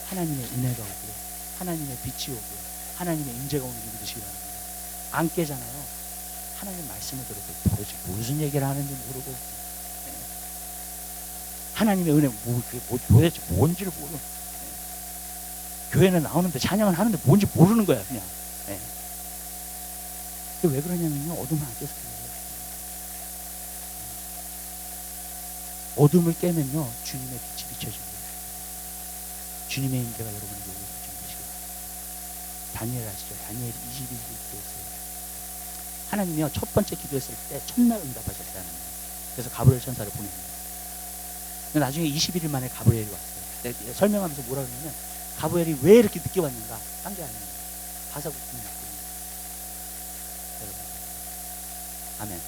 하나님의 은혜가 오고요, 하나님의 빛이 오고요, 하나님의 임재가 오는 줄 믿으시기 바랍니다. 안 깨잖아요. 하나님 말씀을 들어도 도대체 무슨 얘기를 하는지 모르고, 하나님의 은혜 도대체 뭔지를 모르고, 교회는 나오는데 찬양을 하는데 뭔지 모르는 거야, 그냥. 근데 왜 그러냐면요, 어둠을 안 깨서 그래요. 어둠을 깨면요 주님의 빛이 비춰집니다. 주님의 임재가 여러분의 요구를 준비시켜요. 다니엘 아시죠? 다니엘이 21일 기도했어요. 하나님이요 첫 번째 기도했을 때 첫날 응답하셨어요. 하나님. 그래서 가브리엘 천사를 보냅니다. 근데 나중에 21일 만에 가브리엘이 왔어요. 근데 설명하면서 뭐라 그러냐면 가브리엘이 왜 이렇게 늦게 왔는가? 딴 게 아니에요. 바사국군이 여러분. 아멘.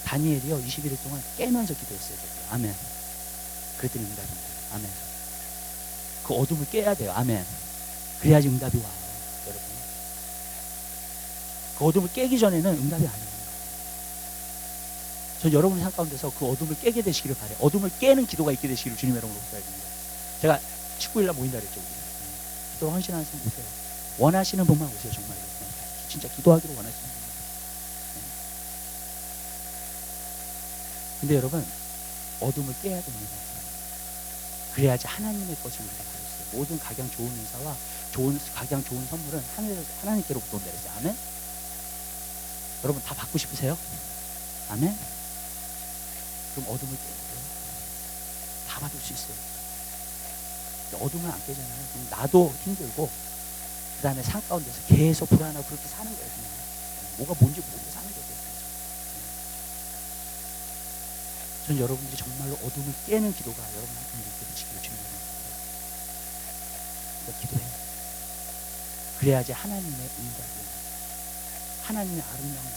다니엘이요 21일 동안 깨면서 기도했어요. 저도요. 아멘. 그랬더니 응답입니다. 아멘. 그 어둠을 깨야 돼요. 아멘. 그래야지 응답이 와요. 여러분. 그 어둠을 깨기 전에는 응답이 아니에요. 전 여러분의 삶 가운데서 그 어둠을 깨게 되시기를 바래요. 어둠을 깨는 기도가 있게 되시기를 주님 여러분으로 부탁드립니다. 제가 19일날 모인다 그랬죠. 기도 헌신하는 사람 오세요. 원하시는 분만 오세요. 정말로. 진짜 기도하기를 원하시는 분. 근데 여러분 어둠을 깨야 됩니다. 그래야지 하나님의 것을 우리가 받을 수 있어요. 모든 각양 좋은 은사와 각양 좋은 선물은 하나님께로부터 온다 그랬어요. 아멘? 여러분 다 받고 싶으세요? 아멘? 그럼 어둠을 깨야 돼요. 다 받을 수 있어요. 어둠을 안 깨잖아요. 그럼 나도 힘들고 그 다음에 산 가운데서 계속 불안하고 그렇게 사는 거예요. 그냥. 뭐가 뭔지 모르고 사는 거예요. 전 여러분들이 정말로 어둠을 깨는 기도가 여러분한테 이렇게 되시기를 주님으로 그러니까 기도해요. 그래야지 하나님의 응답이 하나님의 아름다운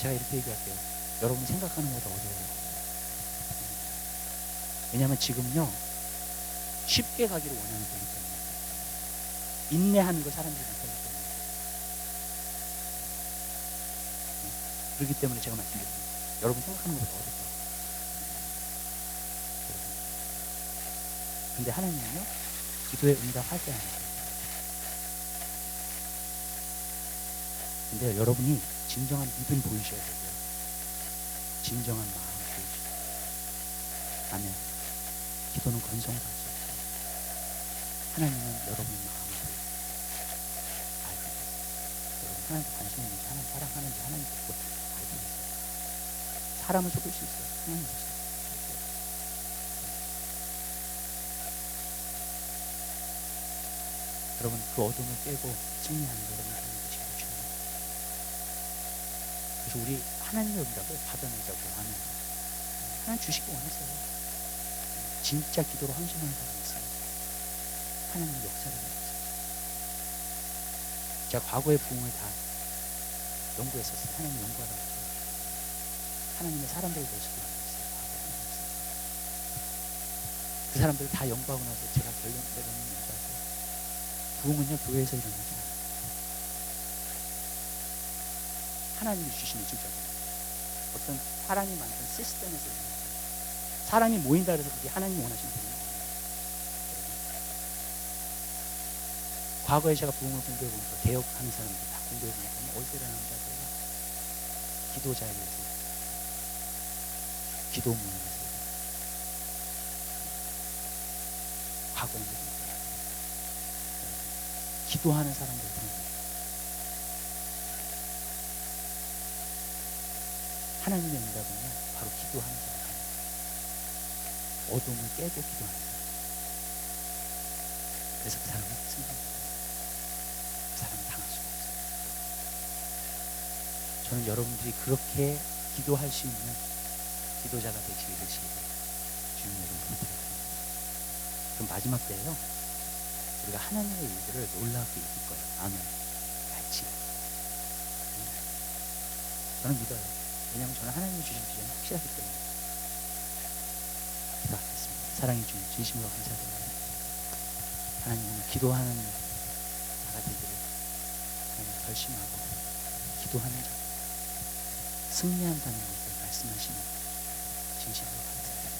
제가 이렇게 얘기할게요. 여러분이 생각하는 것보다 어려워요. 왜냐하면 지금요 쉽게 가기를 원하는 거기 때문에 인내하는 걸 사람들이 못하기 때문에 그렇기 때문에 제가 말씀드립니다. 여러분 생각하는 것보다 어렵다. 근데 하나님은요 기도에 응답할 때 아니에요. 근데 여러분이 진정한 믿음 보이셔야 되고요. 진정한 마음 보이셔야 돼요. 아멘. 기도는 건성으로 할 수 없어요. 하나님은 여러분의 마음을 보여요. 알고 있어요. 여러분 하나님께 관심 있는지 하나님 사랑하는지 하나님 듣고 알고 있어요. 사람은 속일 수 있어요. 하나님 보세요. 여러분 그 어둠을 깨고 승리하는 여러분 하나님 되시기를 주님입니다. 그래서 우리 하나님의 응답을 받아내자고 하는 하나님 주시기 원하세요. 진짜 기도로 헌신하는 사람이 있습니다. 하나님 역사를 해주세요. 제가 과거의 부흥을 다 연구했었어요. 하나님 연구하라고 해서 하나님의 사람들이 되시기 원했어요. 그 사람들을 다 연구하고 나서 제가 결론 내리는 뭔지 아세요? 부흥은요 교회에서 일어나지 않아요. 하나님이 주시는 진짜 어떤 사람이 만든 시스템에서 일어나요. 사람이 모인다 그래서 그게 하나님이 원하시는 분이에요. 과거에 제가 부흥을 공부해 보니까 개혁하는 사람들 다 공부해 보니까 어디서 일어나는 자들가 기도 자리에서 기도 모임에서 과거에 기도하는 사람들 하나님의 응답은요 바로 기도하는 사람 어둠을 깨고 기도하는 사람 그래서 그 사람은 승리합니다. 그 사람은 당할 수가 없어요. 저는 여러분들이 그렇게 기도할 수 있는 기도자가 되시기를 주님 여러분 부탁드립니다. 그럼 마지막 때에요 우리가 하나님의 일들을 놀랍게 이길 거예요. 아멘. 같이. 저는 믿어요. 왜냐하면 저는 하나님이 주신 비전이 확실하기 때문에. 기도하겠습니다. 사랑해 주님 진심으로 감사드립니다. 하나님 오늘 기도하는 자가 되기를 하나님 결심하고 기도하는 자 승리한다는 것을 말씀하시는 진심으로 감사드립니다.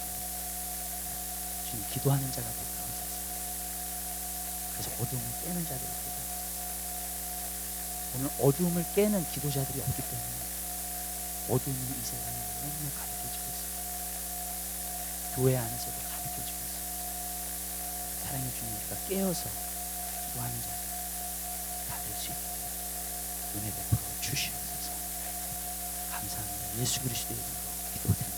주님 기도하는 자가 되기를 감사합니다. 그래서 어둠을 깨는 자들이 되고 오늘 어둠을 깨는 기도자들이 없기 때문에 어둠이 이 세상에 너무나 가득해지고 있습니다. 교회 안에서도 가득해지고 있습니다. 사랑해 주님 우리가 깨어서 기도하는 자들 다 될 수 있도록 은혜 베풀어 주시옵소서. 감사합니다. 예수 그리스도의 이름으로 기도드립니다.